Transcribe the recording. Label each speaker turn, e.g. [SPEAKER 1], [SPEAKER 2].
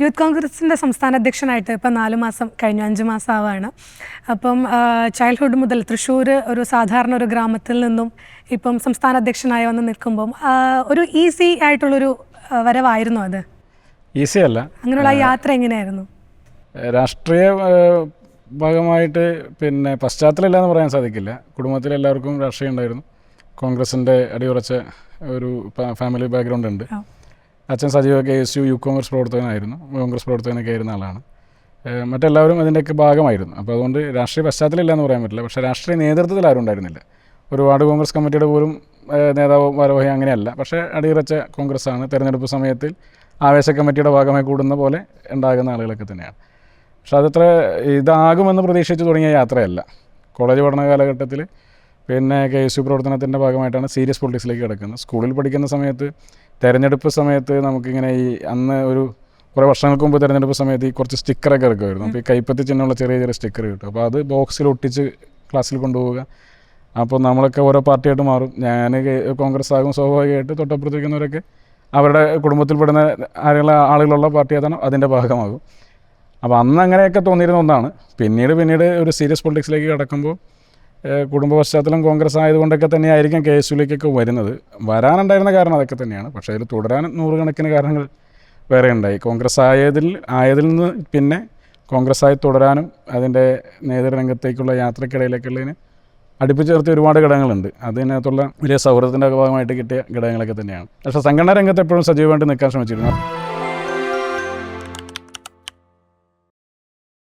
[SPEAKER 1] Youth കോൺഗ്രസിൻ്റെ സംസ്ഥാന അധ്യക്ഷനായിട്ട് ഇപ്പം 4 മാസം കഴിഞ്ഞു, 5 മാസം ആവാണ്. അപ്പം ചൈൽഡ്ഹുഡ് മുതൽ തൃശ്ശൂർ ഒരു സാധാരണ ഒരു ഗ്രാമത്തിൽ നിന്നും ഇപ്പം സംസ്ഥാന അധ്യക്ഷനായി വന്ന് നിൽക്കുമ്പം ഒരു ഈസി ആയിട്ടുള്ളൊരു വരവായിരുന്നു അത്?
[SPEAKER 2] ഈസി അല്ല.
[SPEAKER 1] അങ്ങനെയുള്ള യാത്ര എങ്ങനെയായിരുന്നു?
[SPEAKER 2] രാഷ്ട്രീയ ഭാഗമായിട്ട് പിന്നെ പശ്ചാത്തലമില്ല എന്ന് പറയാൻ സാധിക്കില്ല. കുടുംബത്തിലെല്ലാവർക്കും രാഷ്ട്രീയം ഉണ്ടായിരുന്നു. കോൺഗ്രസിൻ്റെ അടിയുറച്ച ഒരു ഫാമിലി ബാക്ക്ഗ്രൗണ്ട് ഉണ്ട്. അച്ഛൻ സജീവ KSU യൂത്ത് കോൺഗ്രസ് പ്രവർത്തകനായിരുന്നു, കോൺഗ്രസ് പ്രവർത്തകനൊക്കെ ആയിരുന്ന ആളാണ്. മറ്റെല്ലാവരും അതിൻ്റെയൊക്കെ ഭാഗമായിരുന്നു. അപ്പോൾ അതുകൊണ്ട് രാഷ്ട്രീയ പശ്ചാത്തലമില്ല എന്ന് പറയാൻ പറ്റില്ല. പക്ഷേ രാഷ്ട്രീയ നേതൃത്വത്തിൽ ആരും ഉണ്ടായിരുന്നില്ല. ഒരു വാർഡ് കോൺഗ്രസ് കമ്മിറ്റിയുടെ പോലും നേതാവ് ഭാരവാഹി അങ്ങനെയല്ല. പക്ഷേ അടിയുറച്ച കോൺഗ്രസ്സാണ്. തെരഞ്ഞെടുപ്പ് സമയത്തിൽ ആവേശ കമ്മിറ്റിയുടെ ഭാഗമായി കൂടുന്ന പോലെ ഉണ്ടാകുന്ന ആളുകളൊക്കെ തന്നെയാണ്. പക്ഷെ അതത്ര ഇതാകുമെന്ന് പ്രതീക്ഷിച്ച് തുടങ്ങിയ യാത്രയല്ല. കോളേജ് പഠന കാലഘട്ടത്തിൽ പിന്നെ KSU പ്രവർത്തനത്തിൻ്റെ ഭാഗമായിട്ടാണ് സീരിയസ് പൊളിറ്റിക്സിലേക്ക് കിടക്കുന്നത്. സ്കൂളിൽ പഠിക്കുന്ന സമയത്ത് തെരഞ്ഞെടുപ്പ് സമയത്ത് നമുക്കിങ്ങനെ അന്ന് കുറേ വർഷങ്ങൾക്ക് മുമ്പ് തെരഞ്ഞെടുപ്പ് സമയത്ത് കുറച്ച് സ്റ്റിക്കറൊക്കെ ഇറക്കുമായിരുന്നു. അപ്പോൾ ഈ കൈപ്പത്തി ചിഹ്നമുള്ള ചെറിയ ചെറിയ സ്റ്റിക്കർ കിട്ടും. അപ്പോൾ അത് ബോക്സിൽ ഒട്ടിച്ച് ക്ലാസ്സിൽ കൊണ്ടുപോവുക. അപ്പോൾ നമ്മളൊക്കെ ഓരോ പാർട്ടിയായിട്ട് മാറും. ഞാൻ കോൺഗ്രസ് ആകും, സ്വാഭാവികമായിട്ട് തൊട്ടപ്പുറത്തിരിക്കുന്നവരൊക്കെ അവരുടെ കുടുംബത്തിൽപ്പെടുന്ന ആളുകളുള്ള പാർട്ടി അതാണ് അതിൻ്റെ ഭാഗമാകും. അപ്പോൾ അന്ന് അങ്ങനെയൊക്കെ തോന്നിയിരുന്ന ഒന്നാണ്. പിന്നീട് ഒരു സീരിയസ് പൊളിറ്റിക്സിലേക്ക് കിടക്കുമ്പോൾ കുടുംബ പശ്ചാത്തലം കോൺഗ്രസ് ആയതുകൊണ്ടൊക്കെ തന്നെയായിരിക്കും KSUയിലേക്കൊക്കെ വരുന്നത്. വരാനുണ്ടായിരുന്ന കാരണം അതൊക്കെ തന്നെയാണ്. പക്ഷേ അതിൽ തുടരാൻ നൂറുകണക്കിന് കാരണങ്ങൾ വേറെ ഉണ്ടായി. കോൺഗ്രസ് ആയതിൽ നിന്ന് പിന്നെ കോൺഗ്രസ്സായി തുടരാനും അതിൻ്റെ നേതൃരംഗത്തേക്കുള്ള യാത്രക്കിടയിലേക്കുള്ളതിന് അടുപ്പിച്ചേർത്തിയ ഒരുപാട് ഘടകങ്ങളുണ്ട്. അതിനകത്തുള്ള വലിയ സൗഹൃദത്തിൻ്റെ ഭാഗമായിട്ട് കിട്ടിയ ഘടകങ്ങളൊക്കെ തന്നെയാണ്. പക്ഷേ സംഘടനാ രംഗത്ത് എപ്പോഴും സജീവമായിട്ട് നിൽക്കാൻ ശ്രമിച്ചിരുന്നു.